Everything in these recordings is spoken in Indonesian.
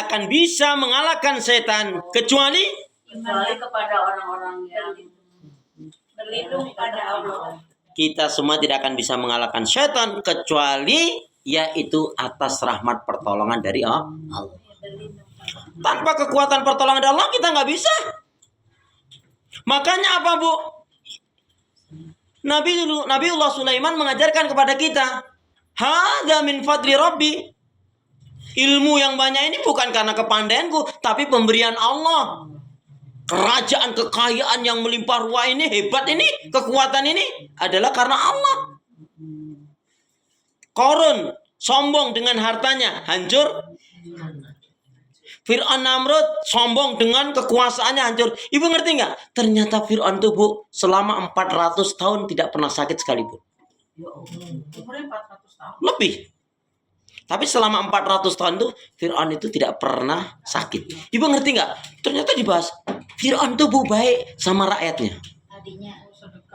akan bisa mengalahkan setan kecuali kepada orang-orang yang berlindung pada Allah. Kita semua tidak akan bisa mengalahkan setan kecuali yaitu atas rahmat pertolongan dari Allah. Tanpa kekuatan pertolongan dari Allah kita nggak bisa. Makanya apa, Bu? Nabiullah Sulaiman mengajarkan kepada kita, hadza min fadli Rabbi. Ilmu yang banyak ini bukan karena kepandaianku, tapi pemberian Allah. Kerajaan, kekayaan yang melimpah ruah ini, hebat ini, kekuatan ini adalah karena Allah. Qarun sombong dengan hartanya, hancur. Fir'aun Namrud sombong dengan kekuasaannya, hancur. Ibu ngerti nggak? Ternyata Fir'aun itu, Bu, selama 400 tahun tidak pernah sakit sekalipun. Lebih. Tapi selama 400 tahun itu Fir'aun itu tidak pernah sakit. Ibu ngerti nggak? Ternyata dibahas Fir'aun itu, Bu, baik sama rakyatnya. Tadinya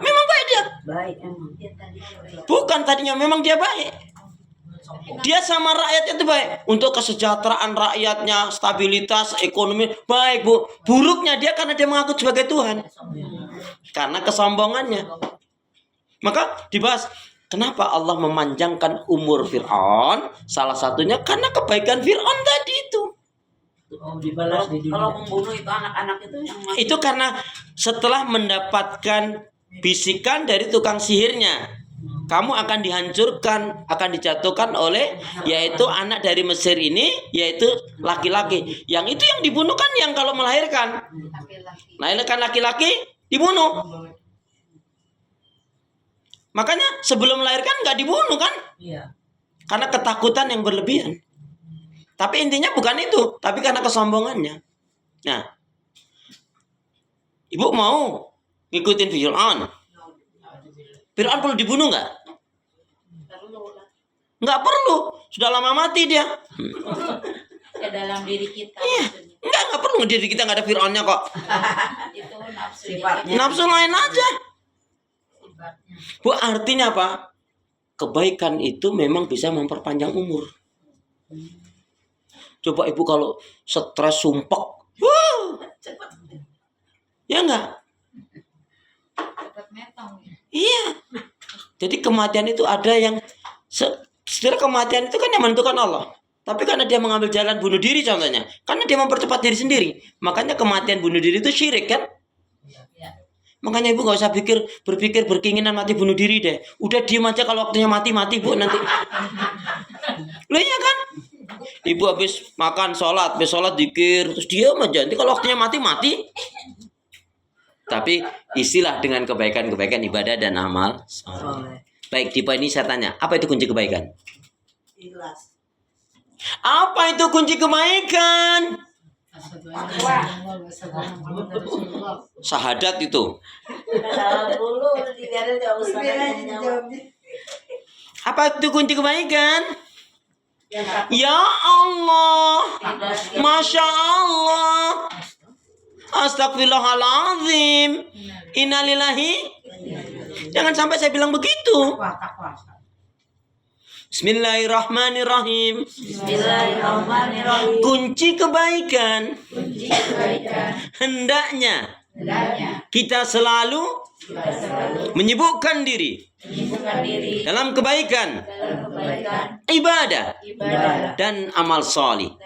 Memang baik dia. baik emang. Bukan tadinya, memang dia baik. Dia sama rakyatnya itu baik. Untuk kesejahteraan rakyatnya, stabilitas ekonomi baik, Bu. Buruknya dia karena dia mengaku sebagai Tuhan. Karena kesombongannya. Maka dibahas kenapa Allah memanjangkan umur Fir'aun? Salah satunya karena kebaikan Fir'aun tadi itu. Dibalas di dunia. Kalau membunuh itu anak-anak itu yang mati. Itu karena setelah mendapatkan bisikan dari tukang sihirnya, kamu akan dihancurkan, akan dijatuhkan oleh yaitu anak dari Mesir ini, yaitu laki-laki. Yang itu yang dibunuh kan yang kalau melahirkan. Melahirkan laki-laki dibunuh. Makanya sebelum melahirkan nggak dibunuh kan? Iya. Karena ketakutan yang berlebihan. Tapi intinya bukan itu, tapi karena kesombongannya. Nah, Ibu mau ngikutin Fir'aun? Fir'aun perlu dibunuh nggak? Nggak perlu. Sudah lama mati dia. Ya dalam diri kita. Iya. Nggak perlu. Diri kita nggak ada Fir'aunnya kok. Itu nafsu. Nafsu lain aja. Bu, artinya apa? Kebaikan itu memang bisa memperpanjang umur. Coba Ibu kalau stres sumpek, ya enggak? Iya. Jadi kematian itu ada yang setelah kematian itu kan yang menentukan Allah. Tapi karena dia mengambil jalan bunuh diri contohnya, karena dia mempercepat diri sendiri, makanya kematian bunuh diri itu syirik kan? Makanya Ibu gak usah berpikir berkeinginan mati bunuh diri deh. Udah diem aja kalau waktunya mati Bu nanti. Loh iya kan? Ibu habis makan sholat, habis sholat dikir, terus diam aja. Nanti kalau waktunya mati. Tapi isilah dengan kebaikan-kebaikan ibadah dan amal soleh. Baik, di poin ini saya tanya, apa itu kunci kebaikan? Ikhlas. Apa itu kunci kebaikan? Syahadat itu. Apa itu kunci kebaikan? Ya Allah, Masya Allah, Astagfirullahaladzim, Innalillahi. Jangan sampai saya bilang begitu. Bismillahirrahmanirrahim. Kunci kebaikan. Hendaknya kita selalu menyibukkan diri dalam kebaikan, ibadah dan amal solih.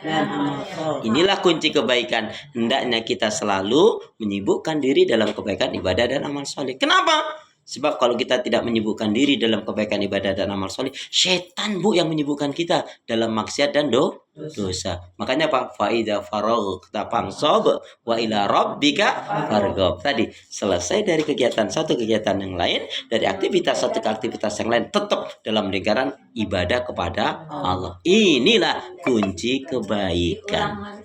Inilah kunci kebaikan. Hendaknya kita selalu menyibukkan diri dalam kebaikan, ibadah dan amal solih. Kenapa? Sebab kalau kita tidak menyibukkan diri dalam kebaikan, ibadah dan amal solih, setan, Bu, yang menyibukkan kita dalam maksiat dan dosa. Makanya Pak, faida faraghta fansab wa ila rabbika farghab. Tadi selesai dari kegiatan satu kegiatan yang lain, dari aktivitas satu ke aktivitas yang lain, tetap dalam lingkaran ibadah kepada Allah. Inilah kunci kebaikan.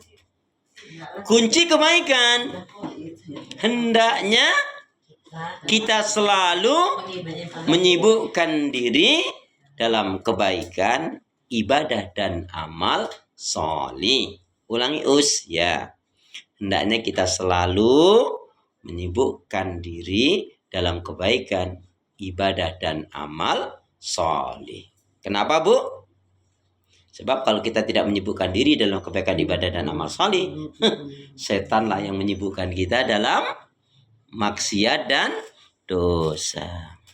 Kunci kebaikan. Hendaknya kita selalu menyibukkan diri dalam kebaikan, ibadah dan amal solih. Ulangi ya. Hendaknya kita selalu menyibukkan diri dalam kebaikan, ibadah dan amal solih. Kenapa, Bu? Sebab kalau kita tidak menyibukkan diri dalam kebaikan ibadah dan amal salih, setanlah yang menyibukkan kita dalam maksiat dan dosa.